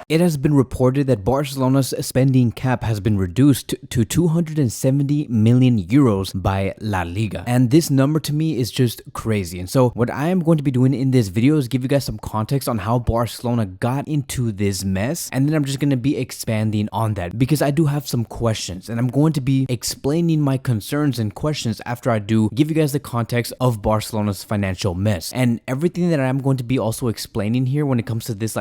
It has been reported that Barcelona's spending cap has been reduced to 270 million euros by La Liga. And this number to me is just crazy. And so what I am going to be doing in this video is give you guys some context on how Barcelona got into this mess. And then I'm just going to be expanding on that because I do have some questions, and I'm going to be explaining my concerns and questions after I do give you guys the context of Barcelona's financial mess and everything that I'm going to be also explaining here when it comes to this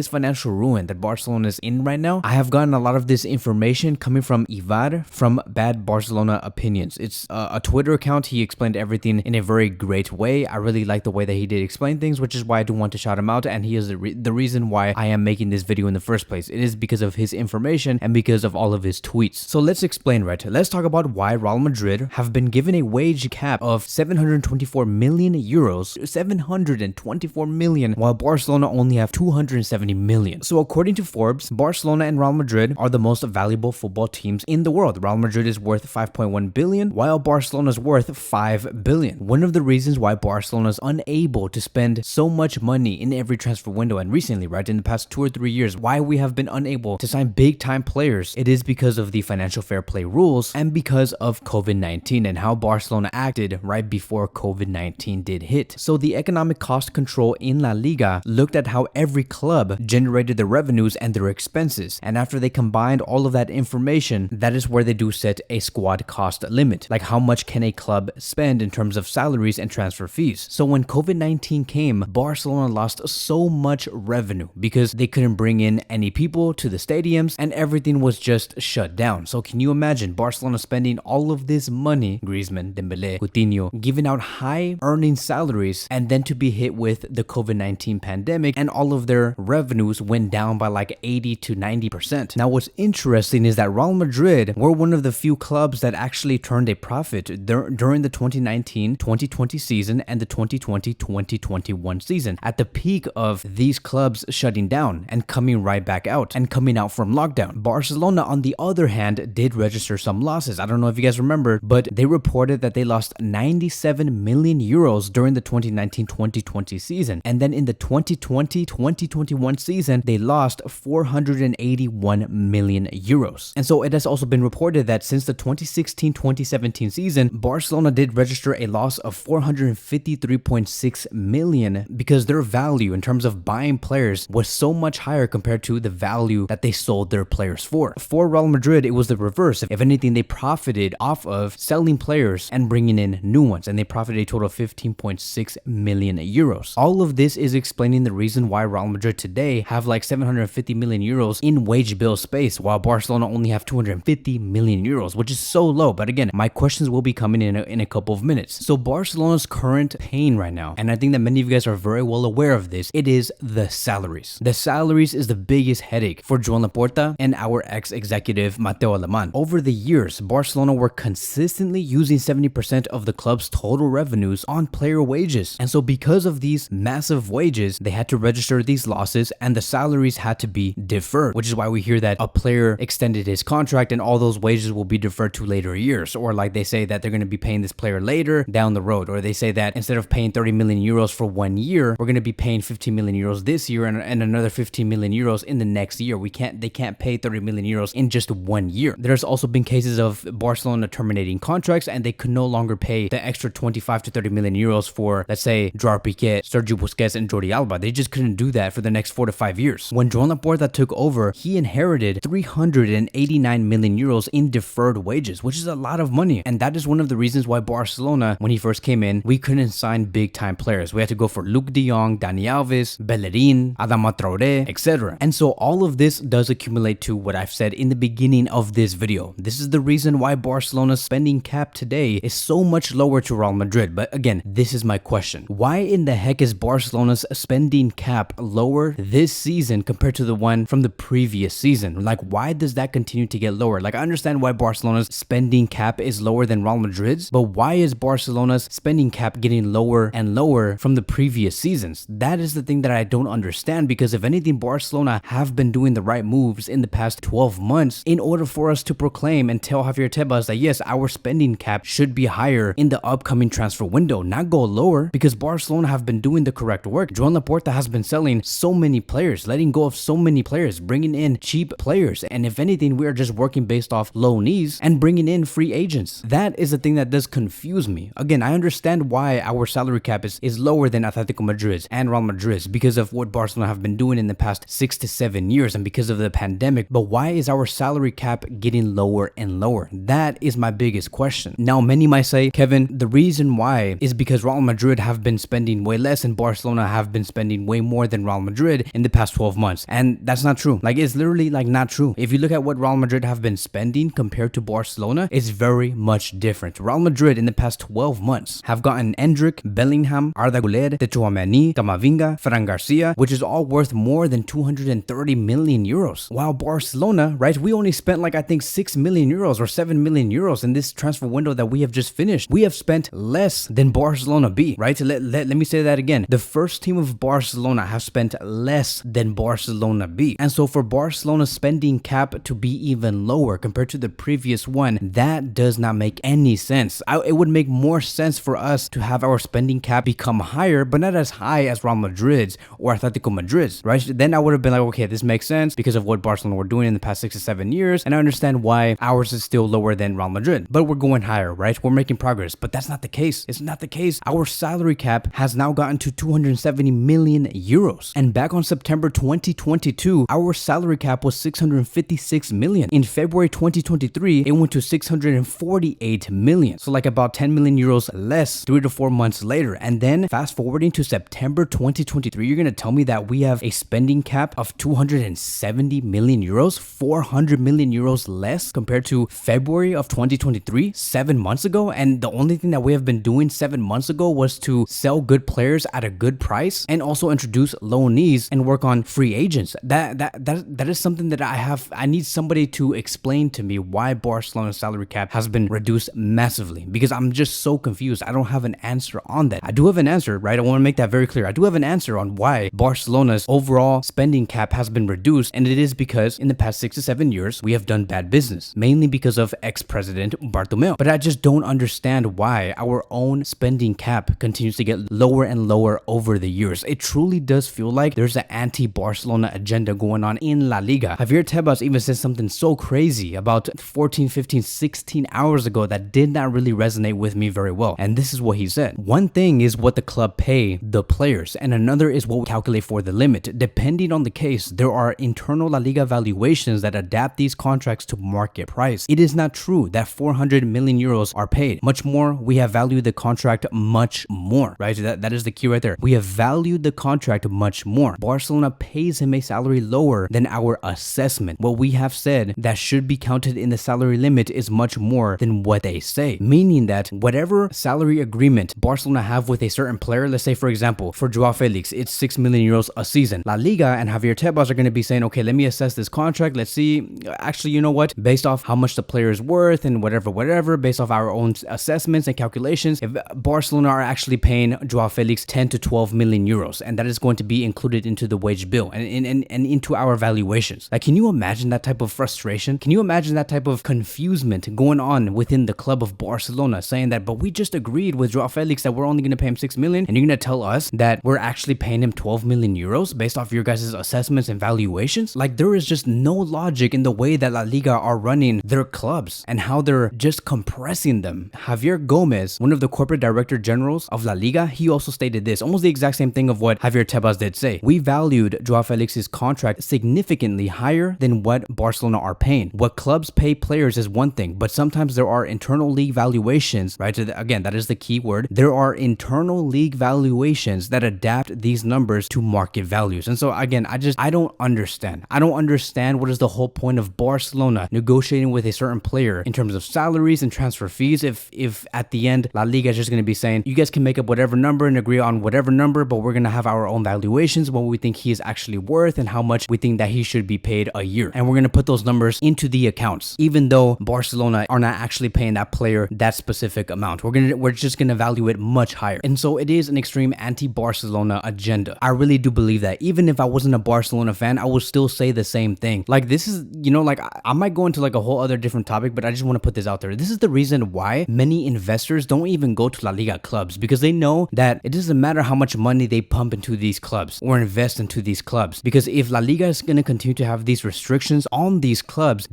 financial ruin that Barcelona is in right now. I have gotten a lot of this information coming from Ivar from Bad Barcelona Opinions. It's a Twitter account. He explained everything in a very great way. I really like the way that he did explain things, which is why I do want to shout him out, and he is the reason why I am making this video in the first place. It is because of his information and because of all of his tweets. So let's explain, right? Let's talk about why Real Madrid have been given a wage cap of 724 million euros, 724 million, while Barcelona only have 270 million. So according to Forbes, Barcelona and Real Madrid are the most valuable football teams in the world. Real Madrid is worth 5.1 billion, while Barcelona is worth 5 billion. One of the reasons why Barcelona is unable to spend so much money in every transfer window, and recently, right, in the past 2 or 3 years, why we have been unable to sign big time players, it is because of the financial fair play rules and because of COVID-19 and how Barcelona acted right before COVID-19 did hit. So the economic cost control in La Liga looked at how every club generated their revenues and their expenses, and after they combined all of that information, that is where they do set a squad cost limit, like how much can a club spend in terms of salaries and transfer fees. So when COVID-19 came, Barcelona lost so much revenue because they couldn't bring in any people to the stadiums and everything was just shut down. So can you imagine Barcelona spending all of this money, Griezmann, Dembélé, Coutinho, giving out high earning salaries, and then to be hit with the COVID-19 pandemic and all of their revenues went down by like 80 to 90%. Now what's interesting is that Real Madrid were one of the few clubs that actually turned a profit during the 2019-2020 season and the 2020-2021 season, at the peak of these clubs shutting down and coming right back out and coming out from lockdown. Barcelona, on the other hand, did register some losses. I don't know if you guys remember, but they reported that they lost 97 million euros during the 2019-2020 season. And then in the 2020-2021 season, they lost 481 million euros. And so it has also been reported that since the 2016-2017 season, Barcelona did register a loss of 453.6 million because their value in terms of buying players was so much higher compared to the value that they sold their players for. For Real Madrid, it was the reverse. If anything, they profited off of selling players and bringing in new ones, and they profited a total of 15.6 million euros. All of this is explaining the reason why Real Madrid today have like 750 million euros in wage bill space, while Barcelona only have 250 million euros, which is so low. But again, my questions will be coming in a couple of minutes. So Barcelona's current pain right now, and I think that many of you guys are very well aware of this, it is the salaries. The salaries is the biggest headache for Joan Laporta and our ex-executive Mateo Alemán. Over the years, Barcelona were consistently using 70% of the club's total revenues on player wages. And so because of these massive wages, they had to register these losses and the salaries had to be deferred, which is why we hear that a player extended his contract and all those wages will be deferred to later years. Or like they say that they're going to be paying this player later down the road. Or they say that instead of paying 30 million euros for 1 year, we're going to be paying 15 million euros this year and another 15 million euros in the next year. They can't pay 30 million euros in just 1 year. There's also been cases of Barcelona terminating contracts and they could no longer pay the extra 25 to 30 million euros for, let's say, Gerard Piqué, Sergio Busquets, and Jordi Alba. They just couldn't do that for the next 4 to 5 years. When Joan Laporta took over, he inherited 389 million euros in deferred wages, which is a lot of money. And that is one of the reasons why Barcelona, when he first came in, we couldn't sign big time players. We had to go for Luke de Jong, Dani Alves, Bellerin, Adama Traoré, etc. And so all of this does accumulate to what I've said in the beginning of this video. This is the reason why Barcelona's spending cap today is so much lower to Real Madrid. But again, this is my question. Why in the heck is Barcelona's spending cap lower this season compared to the one from the previous season? Like, why does that continue to get lower? Like, I understand why Barcelona's spending cap is lower than Real Madrid's, but why is Barcelona's spending cap getting lower and lower from the previous seasons? That is the thing that I don't understand, because if anything, Barcelona have been doing the right moves in the past 12 months in order for us to proclaim and tell Javier Tebas that yes, our spending cap should be higher in the upcoming transfer window, not go lower, because Barcelona have been doing the correct work. Joan Laporta has been selling so many players, letting go of so many players, bringing in cheap players. And if anything, we are just working based off loanees and bringing in free agents. That is the thing that does confuse me. Again, I understand why our salary cap is lower than Atletico Madrid's and Real Madrid's because of what Barcelona have been doing in the past 6 to 7 years and because of the pandemic. But why is our salary cap getting lower and lower? That is my biggest question. Now, many might say, Kevin, the reason why is because Real Madrid have been spending way less and Barcelona have been spending way more than Real Madrid in the past 12 months. And that's not true. Like, it's literally like not true. If you look at what Real Madrid have been spending compared to Barcelona, it's very much different. Real Madrid in the past 12 months have gotten Endrick, Bellingham, Arda Güler, Tchouaméni, Camavinga, Ferran Garcia, which is all worth more than 230 million euros. While Barcelona, right, we only spent like I think 6 million euros or 7 million euros in this transfer window that we have just finished. We have spent less than Barcelona B, right? Let me say that again. The first team of Barcelona have spent less than Barcelona B. And so for Barcelona's spending cap to be even lower compared to the previous one, that does not make any sense. It would make more sense for us to have our spending cap become higher, but not as high as Real Madrid's or Atletico Madrid's, right? Then I would have been like, okay, this makes sense because of what Barcelona were doing in the past 6 to 7 years, and I understand why ours is still lower than Real Madrid, but we're going higher, right? We're making progress, but that's not the case. It's not the case. Our salary cap has now gotten to 270 million euros, and back on September 2022, our salary cap was 656 million. In February 2023, it went to 648 million, so like about 10 million euros less 3 to 4 months later. And then fast forwarding to September 2023, you're gonna tell me that we have a spending cap of 270 million euros, 400 million euros less compared to February of 2023, 7 months ago. And the only thing that we have been doing 7 months ago was to sell good players at a good price and also introduce loanees and work on free agents. That is something that I need somebody to explain to me why Barcelona's salary cap has been reduced massively, because I'm just so confused. I don't have an answer on that. I do have an answer, right? I want to make that very clear. I do have an answer on why Barcelona's overall spending cap has been reduced, and it is because in the past 6 to 7 years, we have done bad business, mainly because of ex-president Bartomeu. But I just don't understand why our own spending cap continues to get lower and lower over the years. It truly does feel like there's an anti-Barcelona agenda going on in La Liga. Javier Tebas even said something so crazy about 14, 15, 16 hours ago that did not really resonate with me very well. And this is what he said. One thing is what the club pay the players, and another is what we calculate for the limit. Depending on the case, there are internal La Liga valuations that adapt these contracts to market price. It is not true that 400 million euros are paid. Much more, we have valued the contract much more, right? That is the key right there. We have valued the contract much more. Barcelona pays him a salary lower than our assessment. What we have said that should be counted in the salary limit is much more than what they say, meaning that whatever salary agreement Barcelona have with a certain player, let's say for example, for Joao Felix, it's 6 million euros a season. La Liga and Javier Tebas are going to be saying, okay, let me assess this contract. Let's see, actually, you know what? Based off how much the player is worth and whatever, based off our own assessments and calculations, if Barcelona are actually paying Joao Felix 10 to 12 million euros, and that is going to be included into the wage bill and into our valuations. Like, can you imagine that type of frustration? Can you imagine that type of confusement going on within the club of Barcelona, saying that, but we just agreed with Joao Felix that we're only going to pay him 6 million, and you're going to tell us that we're actually paying him 12 million euros based off your guys' assessments and valuations? Like, there is just no logic in the way that La Liga are running their clubs and how they're just compressing them. Javier Gomez, one of the corporate director generals of La Liga, he also stated this, almost the exact same thing of what Javier Tebas did say. We valued Joao Felix's contract significantly higher than what Barcelona are paying. What clubs pay players is one thing, but sometimes there are internal league valuations, right? So again, that is the key word. There are internal league valuations that adapt these numbers to market values. And so again, I don't understand. I don't understand what is the whole point of Barcelona negotiating with a certain player in terms of salaries and transfer fees if at the end La Liga is just going to be saying, you guys can make up whatever number and agree on whatever number, but we're going to have our own valuations, what we think he is actually worth and how much we think that he should be paid a year. And we're going to put those numbers into the accounts, even though Barcelona are not actually paying that player that specific amount. We're just going to value it much higher. And so it is an extreme anti-Barcelona agenda. I really do believe that. Even if I wasn't a Barcelona fan, I would still say the same thing. Like, this is, like I might go into like a whole other different topic, but I just want to put this out there. This is the reason why many investors don't even go to La Liga clubs, because they know that it doesn't matter how much money they pump into these clubs or invest into these clubs, because if La Liga is going to continue to have these restrictions on these clubs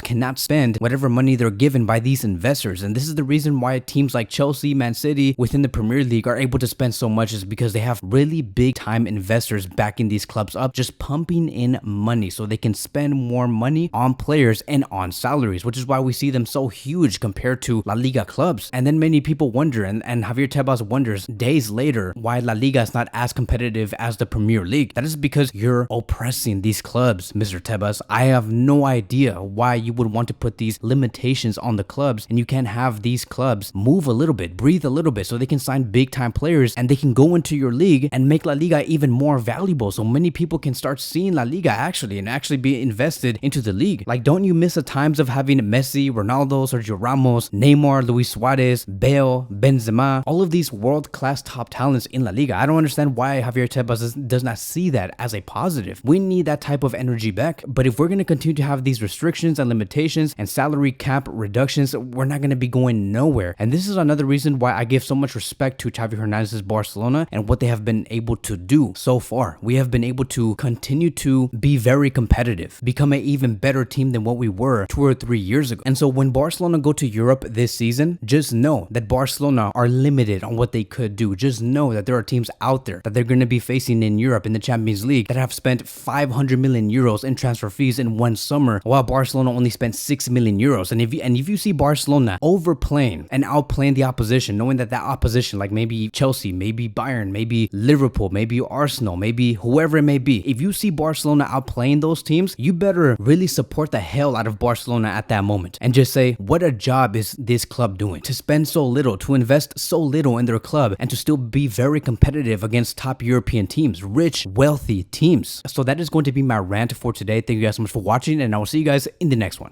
cannot spend whatever money they're given by these investors. And this is the reason why teams like Chelsea, Man City within the Premier League are able to spend so much, is because they have really big time investors backing these clubs up, just pumping in money so they can spend more money on players and on salaries, which is why we see them so huge compared to La Liga clubs. And then many people wonder, and Javier Tebas wonders days later, why La Liga is not as competitive as the Premier League. That is because you're oppressing these clubs, Mr. Tebas. I have no idea why you would want to put these limitations on the clubs, and you can't have these clubs move a little bit, breathe a little bit, so they can sign big time players and they can go into your league and make La Liga even more valuable, so many people can start seeing La Liga actually be invested into the league. Like, don't you miss the times of having Messi, Ronaldo, Sergio Ramos, Neymar, Luis Suarez, Bale, Benzema, all of these world-class top talents in La Liga? I don't understand why Javier Tebas does not see that as a positive. We need that type of energy back. But if we're going to continue to have these restrictions and limitations and salary cap reductions, we're not going to be going nowhere. And this is another reason why I give so much respect to Xavi Hernandez's Barcelona and what they have been able to do so far. We have been able to continue to be very competitive, become an even better team than what we were 2 or 3 years ago. And so when Barcelona go to Europe this season, just know that Barcelona are limited on what they could do. Just know that there are teams out there that they're going to be facing in Europe in the Champions League that have spent 500 million euros in transfer fees in one summer, while Barcelona only spent 6 million euros. And if you see Barcelona overplaying and outplaying the opposition, knowing that opposition, like maybe Chelsea, maybe Bayern, maybe Liverpool, maybe Arsenal, maybe whoever it may be, if you see Barcelona outplaying those teams, you better really support the hell out of Barcelona at that moment and just say, what a job is this club doing to spend so little, to invest so little in their club, and to still be very competitive against top European teams, rich, wealthy teams. So that is going to be my rant for today. Thank you guys so much for watching, and I will see you guys in the next one.